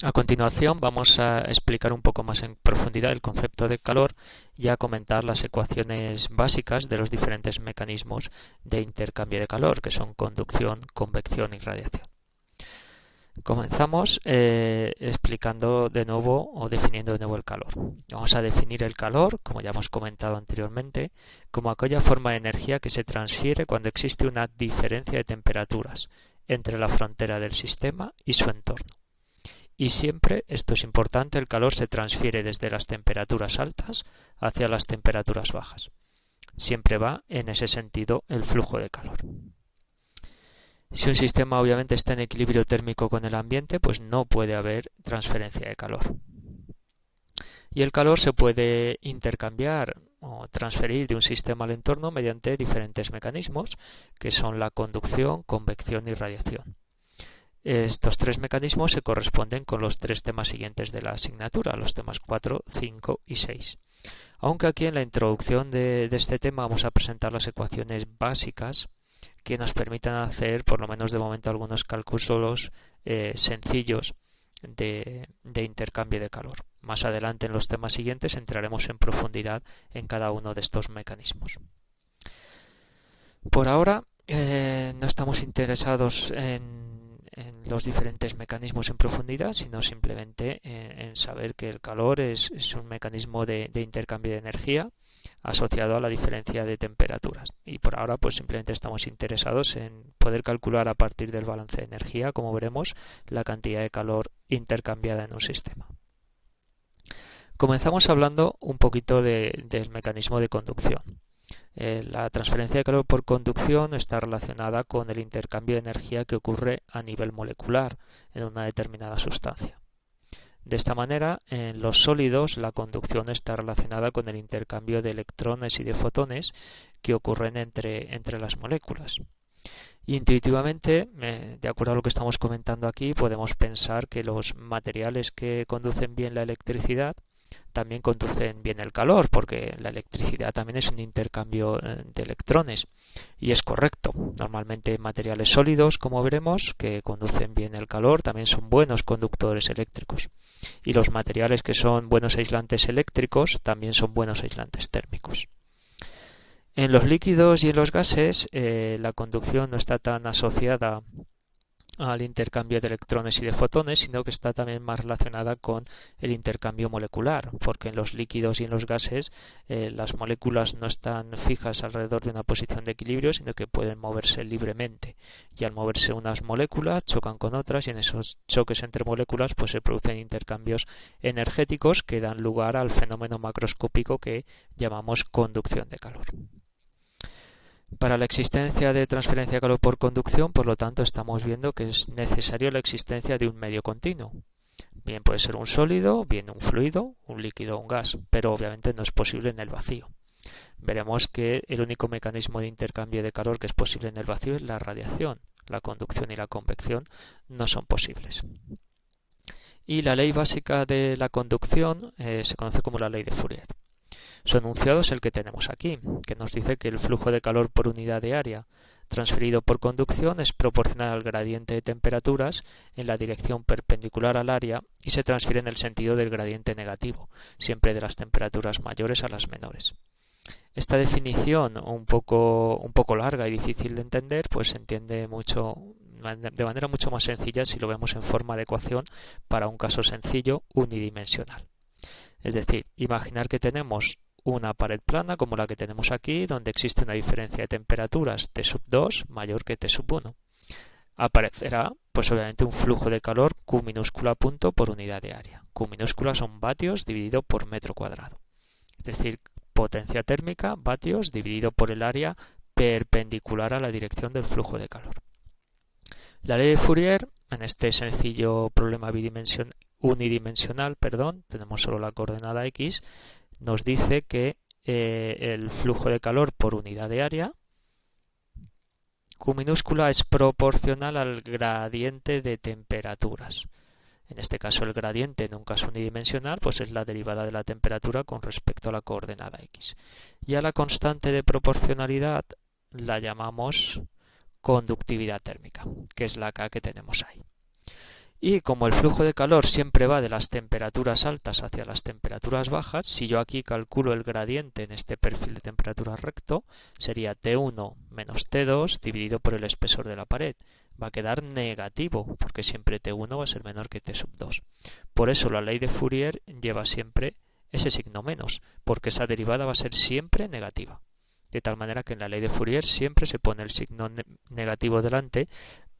A continuación vamos a explicar un poco más en profundidad el concepto de calor y a comentar las ecuaciones básicas de los diferentes mecanismos de intercambio de calor, que son conducción, convección y radiación. Comenzamos explicando de nuevo o definiendo de nuevo el calor. Vamos a definir el calor, como ya hemos comentado anteriormente, como aquella forma de energía que se transfiere cuando existe una diferencia de temperaturas entre la frontera del sistema y su entorno. Y siempre, esto es importante, el calor se transfiere desde las temperaturas altas hacia las temperaturas bajas. Siempre va en ese sentido el flujo de calor. Si un sistema obviamente está en equilibrio térmico con el ambiente, pues no puede haber transferencia de calor. Y el calor se puede intercambiar o transferir de un sistema al entorno mediante diferentes mecanismos, que son la conducción, convección y radiación. Estos tres mecanismos se corresponden con los tres temas siguientes de la asignatura, los temas 4, 5 y 6. Aunque aquí en la introducción de este tema vamos a presentar las ecuaciones básicas que nos permitan hacer, por lo menos de momento, algunos cálculos sencillos de intercambio de calor. Más adelante en los temas siguientes entraremos en profundidad en cada uno de estos mecanismos. Por ahora no estamos interesados en los diferentes mecanismos en profundidad, sino simplemente en saber que el calor es un mecanismo de intercambio de energía asociado a la diferencia de temperaturas. Y por ahora pues simplemente estamos interesados en poder calcular a partir del balance de energía, como veremos, la cantidad de calor intercambiada en un sistema. Comenzamos hablando un poquito del mecanismo de conducción. La transferencia de calor por conducción está relacionada con el intercambio de energía que ocurre a nivel molecular en una determinada sustancia. De esta manera, en los sólidos la conducción está relacionada con el intercambio de electrones y de fotones que ocurren entre las moléculas. Intuitivamente, de acuerdo a lo que estamos comentando aquí, podemos pensar que los materiales que conducen bien la electricidad también conducen bien el calor, porque la electricidad también es un intercambio de electrones. Y es correcto. Normalmente materiales sólidos, como veremos, que conducen bien el calor, también son buenos conductores eléctricos. Y los materiales que son buenos aislantes eléctricos también son buenos aislantes térmicos. En los líquidos y en los gases, la conducción no está tan asociada al intercambio de electrones y de fotones, sino que está también más relacionada con el intercambio molecular, porque en los líquidos y en los gases las moléculas no están fijas alrededor de una posición de equilibrio, sino que pueden moverse libremente. Y al moverse unas moléculas chocan con otras y en esos choques entre moléculas pues se producen intercambios energéticos que dan lugar al fenómeno macroscópico que llamamos conducción de calor. Para la existencia de transferencia de calor por conducción, por lo tanto, estamos viendo que es necesario la existencia de un medio continuo. Bien puede ser un sólido, bien un fluido, un líquido o un gas, pero obviamente no es posible en el vacío. Veremos que el único mecanismo de intercambio de calor que es posible en el vacío es la radiación. La conducción y la convección no son posibles. Y la ley básica de la conducción se conoce como la ley de Fourier. Su enunciado es el que tenemos aquí, que nos dice que el flujo de calor por unidad de área transferido por conducción es proporcional al gradiente de temperaturas en la dirección perpendicular al área y se transfiere en el sentido del gradiente negativo, siempre de las temperaturas mayores a las menores. Esta definición, un poco larga y difícil de entender, pues se entiende de manera mucho más sencilla si lo vemos en forma de ecuación para un caso sencillo unidimensional. Es decir, imaginar que tenemos una pared plana como la que tenemos aquí, donde existe una diferencia de temperaturas T sub 2 mayor que T sub 1. Aparecerá, pues obviamente, un flujo de calor Q minúscula punto por unidad de área. Q minúscula son vatios dividido por metro cuadrado. Es decir, potencia térmica, vatios, dividido por el área perpendicular a la dirección del flujo de calor. La ley de Fourier, en este sencillo problema unidimensional, tenemos solo la coordenada x, nos dice que el flujo de calor por unidad de área, Q minúscula, es proporcional al gradiente de temperaturas. En este caso el gradiente, en un caso unidimensional, pues es la derivada de la temperatura con respecto a la coordenada x. Y a la constante de proporcionalidad la llamamos conductividad térmica, que es la K que tenemos ahí. Y como el flujo de calor siempre va de las temperaturas altas hacia las temperaturas bajas, si yo aquí calculo el gradiente en este perfil de temperatura recto, sería T1 menos T2 dividido por el espesor de la pared. Va a quedar negativo, porque siempre T1 va a ser menor que T sub 2. Por eso la ley de Fourier lleva siempre ese signo menos, porque esa derivada va a ser siempre negativa. De tal manera que en la ley de Fourier siempre se pone el signo negativo delante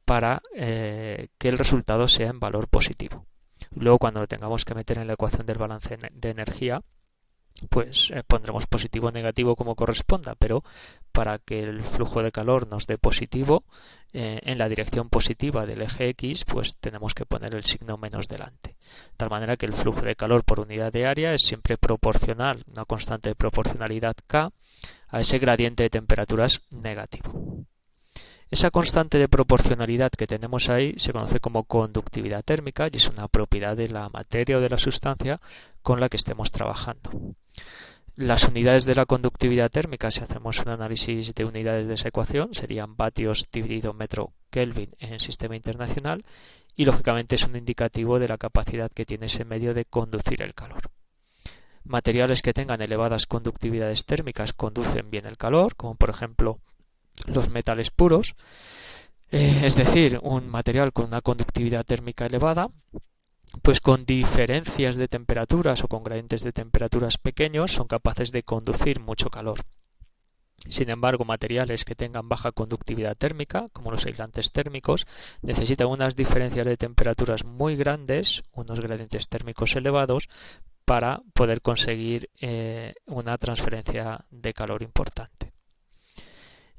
para que el resultado sea en valor positivo. Luego, cuando lo tengamos que meter en la ecuación del balance de energía, pues pondremos positivo o negativo como corresponda, pero para que el flujo de calor nos dé positivo, en la dirección positiva del eje X, pues tenemos que poner el signo menos delante. De tal manera que el flujo de calor por unidad de área es siempre proporcional, una constante de proporcionalidad K, a ese gradiente de temperaturas negativo. Esa constante de proporcionalidad que tenemos ahí se conoce como conductividad térmica y es una propiedad de la materia o de la sustancia con la que estemos trabajando. Las unidades de la conductividad térmica, si hacemos un análisis de unidades de esa ecuación, serían vatios dividido metro Kelvin en el sistema internacional y lógicamente es un indicativo de la capacidad que tiene ese medio de conducir el calor. Materiales que tengan elevadas conductividades térmicas conducen bien el calor, como por ejemplo los metales puros, es decir, un material con una conductividad térmica elevada, pues con diferencias de temperaturas o con gradientes de temperaturas pequeños son capaces de conducir mucho calor. Sin embargo, materiales que tengan baja conductividad térmica, como los aislantes térmicos, necesitan unas diferencias de temperaturas muy grandes, unos gradientes térmicos elevados, para poder conseguir una transferencia de calor importante.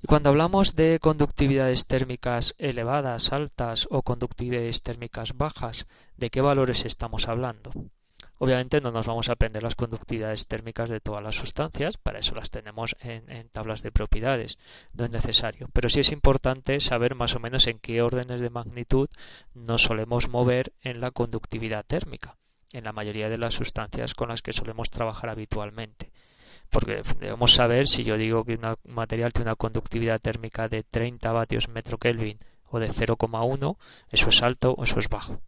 Y cuando hablamos de conductividades térmicas elevadas, altas o conductividades térmicas bajas, ¿de qué valores estamos hablando? Obviamente no nos vamos a aprender las conductividades térmicas de todas las sustancias, para eso las tenemos en tablas de propiedades, no es necesario. Pero sí es importante saber más o menos en qué órdenes de magnitud nos solemos mover en la conductividad térmica, en la mayoría de las sustancias con las que solemos trabajar habitualmente. Porque debemos saber si yo digo que un material tiene una conductividad térmica de 30 vatios metro Kelvin o de 0,1, eso es alto o eso es bajo.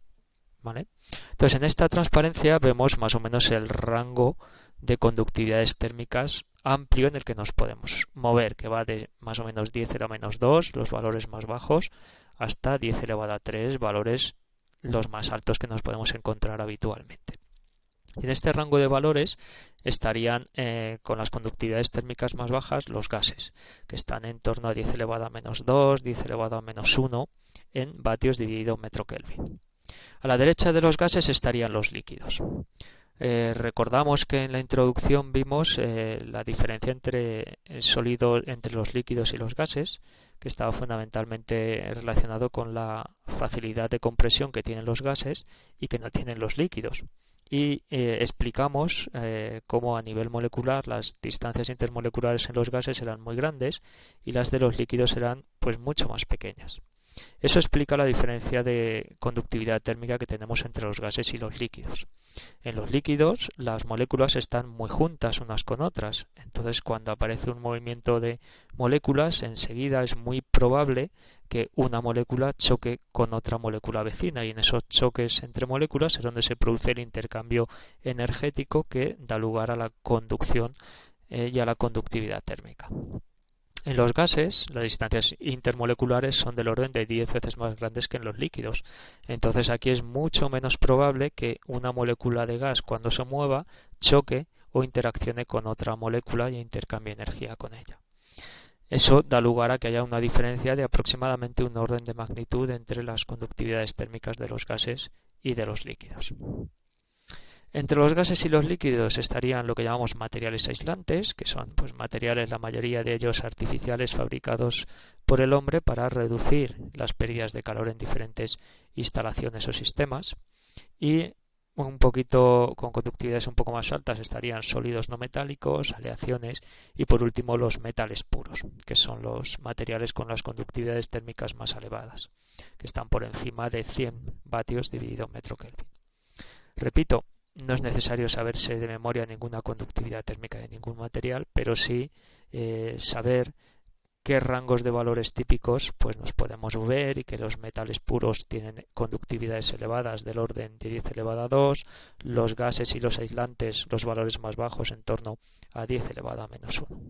¿Vale? Entonces en esta transparencia vemos más o menos el rango de conductividades térmicas amplio en el que nos podemos mover, que va de más o menos 10 elevado a menos 2, los valores más bajos, hasta 10 elevado a 3, valores los más altos que nos podemos encontrar habitualmente. Y en este rango de valores estarían con las conductividades térmicas más bajas los gases, que están en torno a 10 elevado a menos 2, 10 elevado a menos 1 en vatios dividido metro Kelvin. A la derecha de los gases estarían los líquidos. Recordamos que en la introducción vimos la diferencia entre el sólido, entre los líquidos y los gases, que estaba fundamentalmente relacionado con la facilidad de compresión que tienen los gases y que no tienen los líquidos. Y explicamos cómo a nivel molecular las distancias intermoleculares en los gases eran muy grandes y las de los líquidos eran pues mucho más pequeñas. Eso explica la diferencia de conductividad térmica que tenemos entre los gases y los líquidos. En los líquidos las moléculas están muy juntas unas con otras, entonces cuando aparece un movimiento de moléculas enseguida es muy probable que una molécula choque con otra molécula vecina y en esos choques entre moléculas es donde se produce el intercambio energético que da lugar a la conducción y a la conductividad térmica. En los gases, las distancias intermoleculares son del orden de 10 veces más grandes que en los líquidos. Entonces aquí es mucho menos probable que una molécula de gas cuando se mueva choque o interaccione con otra molécula y intercambie energía con ella. Eso da lugar a que haya una diferencia de aproximadamente un orden de magnitud entre las conductividades térmicas de los gases y de los líquidos. Entre los gases y los líquidos estarían lo que llamamos materiales aislantes, que son pues, materiales, la mayoría de ellos artificiales, fabricados por el hombre para reducir las pérdidas de calor en diferentes instalaciones o sistemas. Y un poquito con conductividades un poco más altas estarían sólidos no metálicos, aleaciones y por último los metales puros, que son los materiales con las conductividades térmicas más elevadas, que están por encima de 100 vatios dividido metro Kelvin. Repito, no es necesario saberse de memoria ninguna conductividad térmica de ningún material, pero sí saber qué rangos de valores típicos pues nos podemos ver, y que los metales puros tienen conductividades elevadas del orden de 10 elevado a 2, los gases y los aislantes los valores más bajos en torno a 10 elevado a menos 1.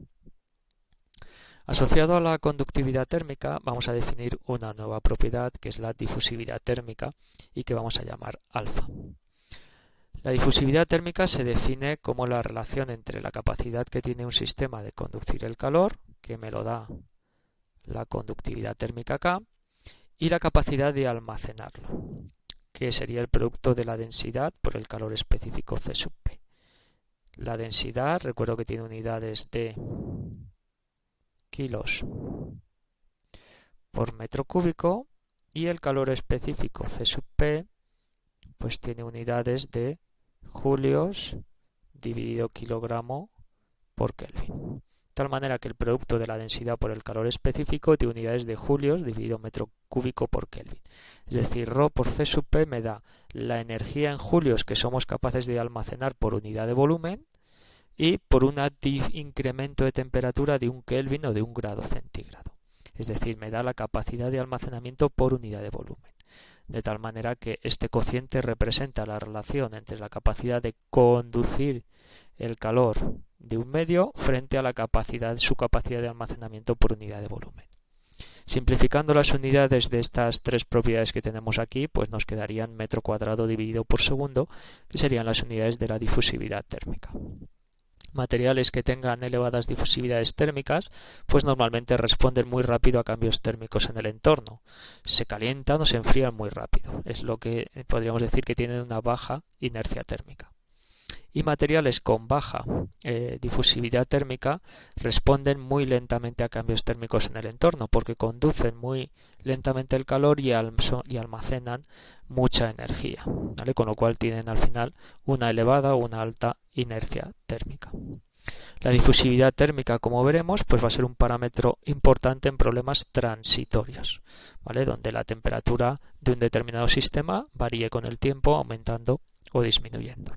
Asociado a la conductividad térmica vamos a definir una nueva propiedad que es la difusividad térmica y que vamos a llamar alfa. La difusividad térmica se define como la relación entre la capacidad que tiene un sistema de conducir el calor, que me lo da la conductividad térmica K, y la capacidad de almacenarlo, que sería el producto de la densidad por el calor específico C sub P. La densidad, recuerdo que tiene unidades de kilos por metro cúbico, y el calor específico C sub P pues tiene unidades de julios dividido kilogramo por Kelvin. De tal manera que el producto de la densidad por el calor específico tiene unidades de julios dividido metro cúbico por Kelvin. Es decir, ρ por C sub P me da la energía en julios que somos capaces de almacenar por unidad de volumen y por un incremento de temperatura de 1 Kelvin o de 1 grado centígrado. Es decir, me da la capacidad de almacenamiento por unidad de volumen. De tal manera que este cociente representa la relación entre la capacidad de conducir el calor de un medio frente a su capacidad de almacenamiento por unidad de volumen. Simplificando las unidades de estas tres propiedades que tenemos aquí, pues nos quedarían metro cuadrado dividido por segundo, que serían las unidades de la difusividad térmica. Materiales que tengan elevadas difusividades térmicas pues normalmente responden muy rápido a cambios térmicos en el entorno. Se calientan o se enfrían muy rápido. Es lo que podríamos decir que tienen una baja inercia térmica. Y materiales con baja difusividad térmica responden muy lentamente a cambios térmicos en el entorno porque conducen muy lentamente el calor y almacenan mucha energía, ¿vale? Con lo cual tienen al final una elevada o una alta inercia térmica. La difusividad térmica, como veremos, pues va a ser un parámetro importante en problemas transitorios, ¿vale? Donde la temperatura de un determinado sistema varíe con el tiempo, aumentando o disminuyendo.